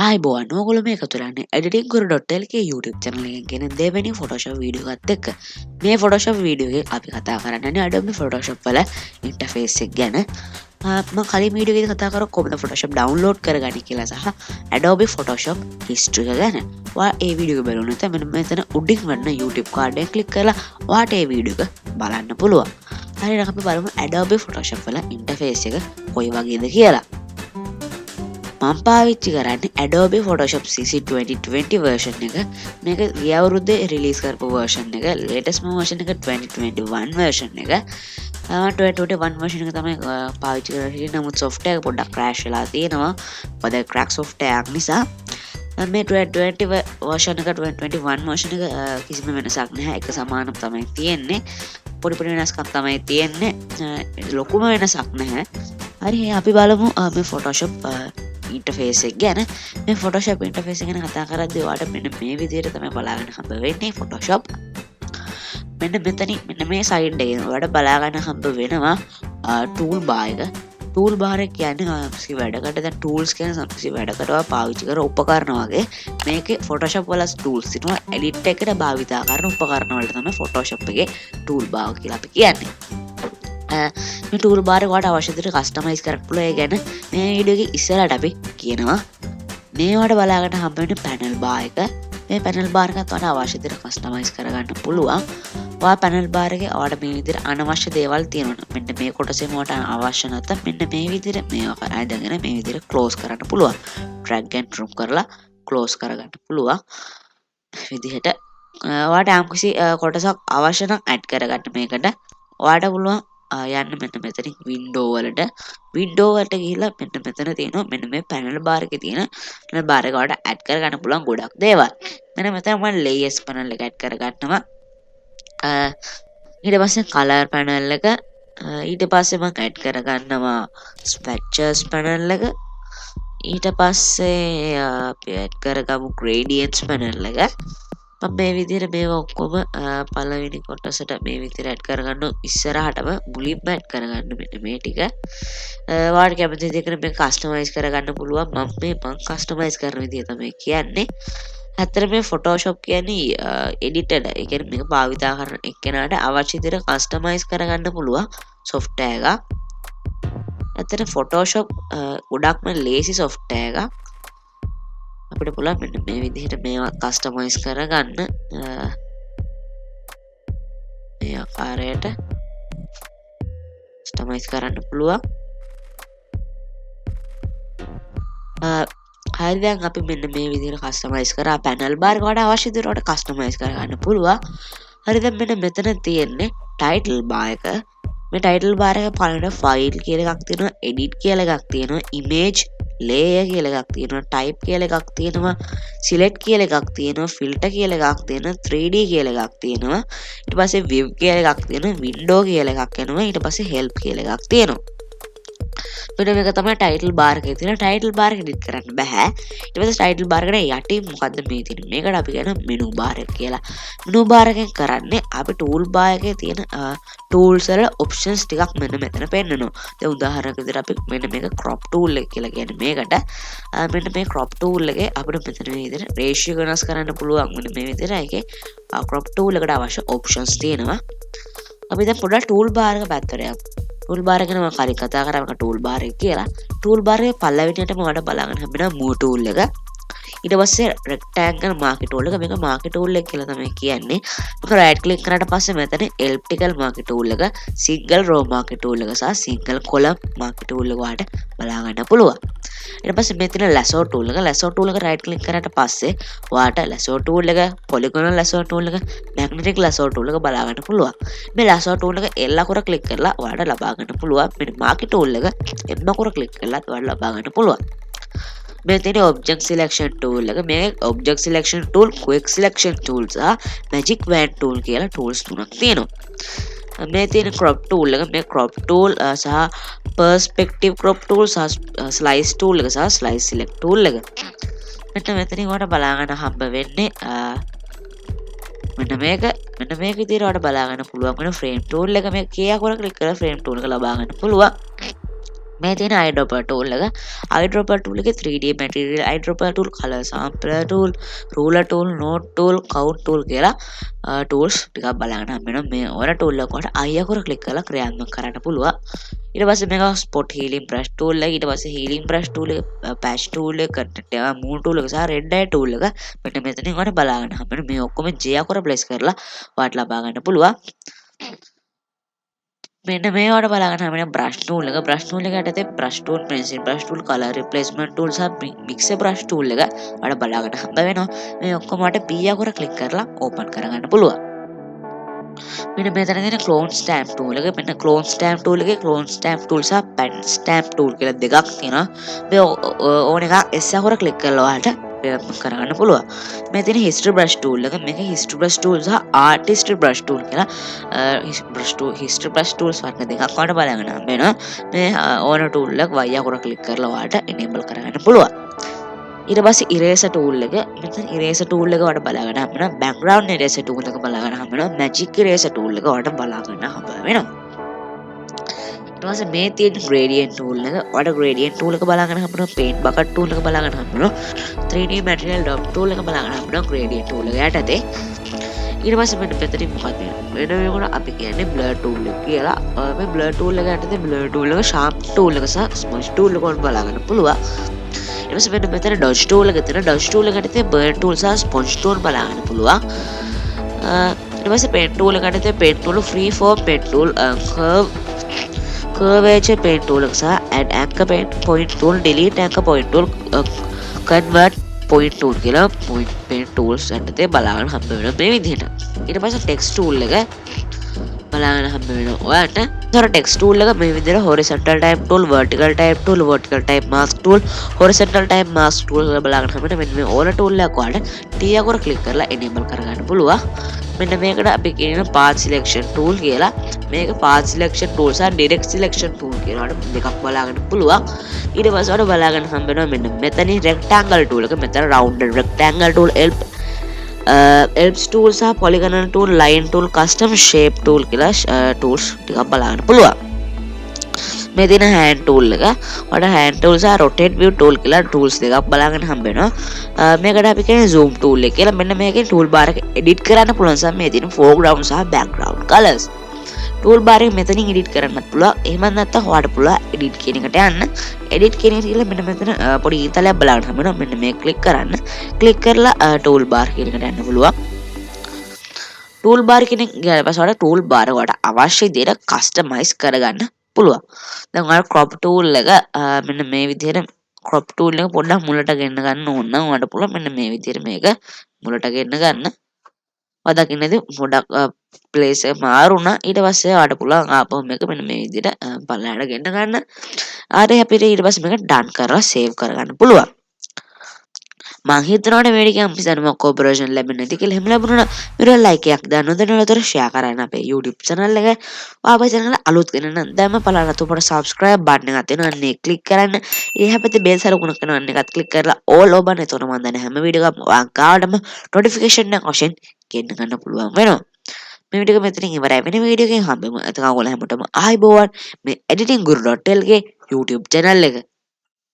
ආයිබෝවන් ඕගොල්ලෝ මේක තුරන්නේ editing.lk YouTube channel එකෙන් ගෙන දෙවෙනි Photoshop වීඩියෝ එකත් එක්ක. මේ Photoshop වීඩියෝ එකේ අපි කතා කරන්නේ Adobe Photoshop වල interface එක ගැන. මම කලින් වීඩියෝ එකේ කතා කරා කොහොමද Photoshop download කරගන්නේ කියලා සහ Adobe Photoshop history එක ගැන. ඔයා ඒ වීඩියෝ එක බලුවා නැත්නම් මෙන්න මෙතන උඩින් වන්න YouTube card එක click කරලා ඔයාට ඒ වීඩියෝ එක බලන්න පුළුවන්. හරියට අපි බලමු Adobe Photoshop වල interface එක කොයි වගේද කියලා. මම පාවිච්චි කරන්නේ Adobe Photoshop CC 2020 version එක. මේක ගිය අවුරුද්දේ රිලීස් කරපු version එක. latest version එක 2021 version එක. 2021 version එක තමයි පාවිච්චි කරන්නේ. නමුත් software එක පොඩ්ඩක් crash වෙලා තියෙනවා. මොකද crack software එකක් නිසා. මේ 2020 version එක 2021 version එක කිසිම වෙනසක් නැහැ. එක සමානම තමයි තියෙන්නේ. පොඩි පොඩි වෙනස්කම් තමයි තියෙන්නේ. ලොකුම වෙනසක් නැහැ. හරි අපි බලමු මේ Photoshop interface එක ගැන. මේ Photoshop interface එක ගැන කතා කරද්දී ඔයාලට මෙන්න මේ විදිහට තමයි බලාගන්න හම්බ වෙන්නේ Photoshop. මෙන්න මෙතනින් මෙන්න මේ side එකේ ඔයාලට බලාගන්න හම්බ වෙනවා tool bar එක. tool bar එක කියන්නේ කිසි වැඩකට දැන් tools කියන කිසි වැඩකට ඔයා පාවිච්චි කරන උපකරණ වගේ. මේකේ Photoshop වල tools තිනවා. edit එකට භාවිතා කරන උපකරණ වලට තමයි Photoshop එකේ tool bar කියලා අපි කියන්නේ. මේ ටූල් බාර් එක ඔයාලට අවශ්‍ය විදිහට කස්ටමයිස් කරන්න පුළුවන්. ඒ ගැන මේ වීඩියෝ එකේ ඉස්සරහට අපි කියනවා. මේවට බලාගන්න හම්බ වෙන්නේ පැනල් බාර් එක. මේ පැනල් බාර් එකත් ඔයාලට අවශ්‍ය විදිහට කස්ටමයිස් කරගන්න පුළුවන්. ඔයා පැනල් බාර් එකේ ඔයාලට මේ විදිහට අනවශ්‍ය දේවල් තියෙනවා. මෙන්න මේ කොටසෙම ඔයාලට අවශ්‍ය නැත්නම් මෙන්න මේ විදිහට මේවා අරගෙන මේ විදිහට ක්ලෝස් කරන්න පුළුවන්. drag and drop කරලා ක්ලෝස් කරගන්න පුළුවන්. විදිහට ඔයාලට යම්කිසි කොටසක් අවශ්‍ය නම් ඇඩ් කරගන්න මේකට ඔයාලට පුළුවන් යන්න මෙන්න මෙතනින් වින්ඩෝ වලට ගිහිල්ලා මෙන්න මෙතන තියෙනවා මෙන්න මේ පැනල් බාර් එකේ තියෙන පැනල් බාර් එක වලට ඇඩ් කරගන්න පුළුවන් ගොඩක් දේවල්. මෙන්න මෙතන මම ලේයර්ස් පැනල් එක ඇඩ් කරගන්නවා. ඊට පස්සේ කලර් පැනල් එක ඊට පස්සේ මම ඇඩ් කරගන්නවා ස්පැචර්ස් පැනල් එක. ඊට පස්සේ අපි ඇඩ් කරගමු ග්‍රේඩියන්ට්ස් පැනල් එක. මම මේ විදිහට මේවා ඔක්කොම පළවෙනි කොටසට මේ විදිහට ඇඩ් කරගන්න ඉස්සරහටම මුලින්ම ඇඩ් කරගන්න මෙන්න මේ ටික. ඔයාලට කැමති විදිහකට මේක කස්ටමයිස් කරගන්න පුළුවන්. මම කස්ටමයිස් කරන විදිහ තමයි කියන්නේ. ඇත්තට මේ Photoshop කියන්නේ edited. ඒ කියන්නේ මේක භාවිතා කරන එක්කෙනාට අවශ්‍ය විදිහට කස්ටමයිස් කරගන්න පුළුවන් software එකක්. ඇත්තට Photoshop ගොඩක්ම ලේසි software එකක්. අපිට පුළුවන් මෙන්න මේ විදිහට මේවා කස්ටමයිස් කරගන්න මේ ආකාරයට කස්ටමයිස් කරන්න පුළුවන්. හරි දැන් අපි මෙන්න මේ විදිහට කස්ටමයිස් කරා පැනල් බාර් එකට අවශ්‍ය විදිහට කස්ටමයිස් කරගන්න පුළුවන්. හරි දැන් මෙන්න මෙතන තියෙන්නේ ටයිටල් බාර් එක. මේ ටයිටල් බාර් එක පළවෙනි ෆයිල් කියලා එකක් තියෙනවා, එඩිට් කියලා එකක් තියෙනවා, ඉමේජ් layer කියලා එකක් තියෙනවා, type කියලා එකක් තියෙනවා, select කියලා එකක් තියෙනවා, filter කියලා එකක් තියෙනවා, 3D කියලා එකක් තියෙනවා, ඊට පස්සේ view කියලා එකක් තියෙනවා, window කියලා එකක් එනවා, ඊට පස්සේ help කියලා එකක් තියෙනවා. මෙන්න මේක තමයි title bar එකේ තියෙන. title bar එක edit කරන්න බෑ. ඊට පස්සේ title bar එකට යටින් මොකද්ද මේ තියෙන්නේ? මේකට අපි කියන menu bar එක කියලා. menu bar එකෙන් කරන්නේ අපි tool bar එකේ තියෙන tools වල options ටිකක් මෙන්න මෙතන පෙන්නනවා. දැන් උදාහරණයක් විදිහට අපි මෙන්න මේක crop tool එක කියලා කියන්නේ මේකට. මෙන්න මේ crop tool එකේ අපිට මෙතන මේ විදිහට ratio වෙනස් කරන්න පුළුවන්. මෙන්න මේ විදිහට ඒකේ crop tool එකට අවශ්‍ය options තියෙනවා. අපි දැන් පොඩ්ඩක් tool bar එක පැත්තට යමු. tool bar එක නම් කලින් කතා කරා මම tool bar එක කියලා. tool bar එකේ පළවෙනියටම ඔයාලට බලන්න හම්බෙනවා move tool එක. ඊට පස්සේ rectangle marquee tool එක. මේක marquee tool එක කියලා තමයි කියන්නේ. මේක right click කරාට පස්සේ මෙතන elliptical marquee tool එක, single row marquee tool එක සහ single column marquee tool එක ඔයාලට බලා ගන්න පුළුවන්. ඊට පස්සේ මේ තියෙන lasso tool එක. lasso tool එක right click කරාට පස්සේ ඔයාලට lasso tool එක, polygonal lasso tool එක, magnetic lasso tool එක බලා ගන්න පුළුවන්. මේ lasso tool එක L අකුර click කරලා ඔයාලට ලබා ගන්න පුළුවන්. මේ marquee tool එක M අකුර click කරලා ඔයාලට ලබා ගන්න පුළුවන්. මේ තියෙන object selection tool එක. මේ object selection tool, quick selection tool සහ magic wand tool කියලා tools තුනක් තියෙනවා. මේ තියෙන crop tool එක. මේ crop tool සහ perspective crop tool සහ slice tool එක සහ slice select tool එක. මෙතන මෙතනින් ඔයාලට බලා ගන්න හම්බ වෙන්නේ මෙන්න මේක විදිහට ඔයාලට බලා ගන්න පුළුවන් වෙන frame tool එක. මේ K අකුර ක්ලික් කරලා frame tool එක ලබා ගන්න පුළුවන්. මේ තියෙන eyedropper tool එක eyedropper tool එකේ 3D material eyedropper tool color sampler tool ruler tool node tool count tool කියලා tools ටිකක් බලන්න හම්බ වෙනවා මේ ඕන tool එකකට eye අකුර click කරලා ක්‍රියාත්මක කරන්න පුළුවන් ඊට පස්සේ මේක spot healing brush tool එක ඊට පස්සේ healing brush tool එක patch tool එක moon tool එක සහ red eye tool එක මෙන්න මෙතනින් ඔයාලට බලා ගන්න හම්බ වෙනවා මේ ඔක්කොම J අකුර press කරලා ඔයාලට ලබා ගන්න පුළුවන් මෙන්න මේවට බලාගන්න හැමෝම brush tool එක brush tool එක යටතේ brush tool pencil brush tool color replacement tool සහ mixer brush tool එක ඔයාලට බලාගන්න හම්බ වෙනවා මේ ඔක්කොම වලට P අකුර click කරලා open කරගන්න පුළුවන් මෙන්න මෙතන තියෙන clone stamp tool එක මෙන්න clone stamp tool එකේ clone stamp tool සහ pen stamp tool කියලා දෙකක් තියෙනවා මේ ඕන එකක් S අකුර click කරලා ඔයාලට ක්‍රියාත්මක කරගන්න පුළුවන් මේ තියෙන history brush tool එක මේක history brush tool සහ artist brush tool කියලා history brush tools වර්ග දෙකක් වලට බලගෙන හම්බ වෙනවා මේ ඕන tool එක y අකුර click කරලා ඔයාලට enable කරගන්න පුළුවන් ඊට පස්සේ eraser tool එක මෙතන eraser tool එක ඔයාලට බලාගන්න හම්බ වෙනවා background eraser tool එක බලාගන්න හම්බ වෙනවා magic eraser tool එක ඔයාලට බලාගන්න හම්බ වෙනවා ඊට පස්සේ මේ තියෙන gradient tool එක ඔයාලට gradient tool එක බලාගන්න හම්බ වෙනවා paint bucket tool එක බලාගන්න හම්බ වෙනවා 3D material dot tool එක බලාගන්න හම්බ වෙනවා gradient tool එක යටතේ ඊට පස්සේ මෙන්න මෙතනින් මොකක්ද වෙන මේකට අපි කියන්නේ blur tool එක කියලා මේ blur tool එක යටතේ blur tool එක sharp tool එක සහ smudge tool එක වලට බලාගන්න පුළුවන් ඊට පස්සේ මෙන්න මෙතන dodge tool එක තියෙන dodge tool එක යටතේ burn tool සහ sponge tool බලාගන්න පුළුවන් ඊට පස්සේ pen tool එක යටතේ pen tool free form pen tool curvature pen tool එක සහ add anchor point tool delete anchor point tool convert point tool කියලා point pen tools යටතේ බලාගන්න හම්බ වෙනවා මේ විදිහට ඊට පස්සේ text tool එක බලාගන්න හම්බ වෙනවා ඔයාලට ඒතර text tool එක මේ විදිහට horizontal type tool vertical type type mask tool horizontal type mask tool වල බලාගන්න හම්බ වෙනවා මෙන්න මේ ඕන tool එකක් ඔයාලට T අකුර click කරලා enable කරගන්න පුළුවන් මෙන්න මේකට අපි කියන path selection tool කියලා මේක path selection tool සහ direct selection tool කියලා දෙකක් බලාගන්න පුළුවන් ඊට පස්සේ ඔයාලට බලාගන්න හම්බ වෙනවා මෙන්න මෙතනින් rectangle tool එක මෙතන rounded rectangle tool ellipse tool සහ polygonal tool line tool custom shape tool කියලා tools ටිකක් බලන්න පුළුවන් මේ තියෙන hand tool එක ඔයාලට hand tool සහ rotate view tool කියලා tools දෙකක් බලාගෙන හම්බ වෙනවා මේකට අපි කියන්නේ zoom tool එක කියලා මෙන්න මේකේ tool bar එක edit කරන්න පුළුවන් සහ මේ තියෙන foreground සහ background colors tool bar එක මෙතනින් edit කරන්නත් පුළුවන් එහෙම නැත්නම් ඔයාලට පුළුවන් edit කියන එකට යන්න edit කියන එක කියලා මෙන්න මෙතන පොඩි ඊතලයක් බලන්න හම්බ වෙනවා මෙන්න මේක click කරන්න click කරලා tool bar කියන එකට යන්න පුළුවන් tool bar කියන එක ගියාට පස්සේ ඔයාලට tool bar වලට අවශ්‍ය විදිහට customize කරගන්න පුළුවන් දැන් ඔයාලා crop tool එක මෙන්න මේ විදිහට crop tool එක පොඩ්ඩක් මුලට ගෙන්න ගන්න ඕන නම් ඔයාලට පුළුවන් මෙන්න මේ විදිහට මේක මුලට ගෙන්න ගන්න ඔයා දකින්නදී පොඩක් place එක මාරුණා ඊට පස්සේ ඔයාලට පුළුවන් ආපහු මේක මෙන්න මේ විදිහට පල්ලෙහාට ගෙන්න ගන්න ආරේ අපිට ඊට පස්සේ මේක done කරලා save කරගන්න පුළුවන් මං හිතනවාට මේ ටිකෙන් අපි දැනුමක් කෝපරේෂන් ලැබෙන්නේ නැති කියලා එහෙම ලැබුණා වීඩියෝ ලයික් එකක් දාන්න උදේනලතර ෂෙයා කරන්න අපේ YouTube channel එක ඔයාගේ channel එක අලුත් කෙනෙක් නම් දැන්ම බලන්න තුපට subscribe button එකක් තියෙනවා අන්න ඒක click කරන්න එහා පැත්තේ bell සලකුණ කරනවා අන්න ඒකත් click කරලා all over එතකොට මම දැන් හැම වීඩියෝ එකක්ම ඔයාගාටම notification එක වශයෙන් ගෙන්න ගන්න පුළුවන් වෙනවා මේ වීඩියෝ එක මෙතනින් ඉවරයි වෙන වීඩියෝ එකකින් හම්බෙමු එතකොට ඔයාලා හැමෝටම ආයිබෝවන් මේ editing guru.lk YouTube channel එක